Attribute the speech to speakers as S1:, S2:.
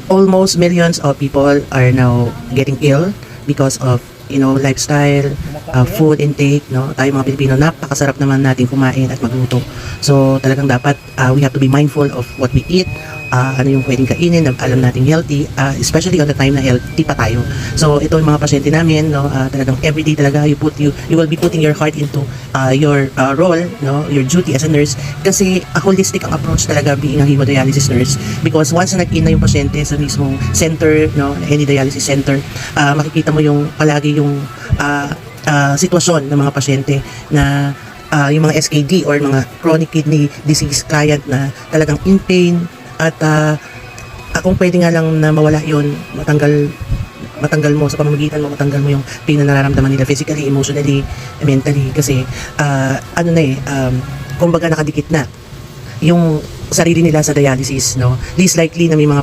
S1: almost millions of people are now getting ill because of lifestyle, food intake, no? Tayo mga Pilipino, napakasarap naman natin kumain at magluto. So, talagang dapat we have to be mindful of what we eat, ano yung pwedeng kainin, alam natin healthy, especially on the time na healthy pa tayo. So, ito yung mga pasyente namin, no? Talagang everyday talaga you will be putting your heart into your role, no? Your duty as a nurse, kasi holistic ang approach talaga being a hemodialysis nurse, because once na nag-in na yung pasyente sa mismong center, no? Any dialysis center, makikita mo yung palagi yung sitwasyon ng mga pasyente na yung mga SKD or mga chronic kidney disease client na talagang in pain at kung pwede nga lang na mawala yun, matanggal mo sa pamamagitan mo, matanggal mo yung pain na nararamdaman nila physically, emotionally, mentally, kasi kumbaga nakadikit na yung sarili nila sa dialysis, no? Least likely na may mga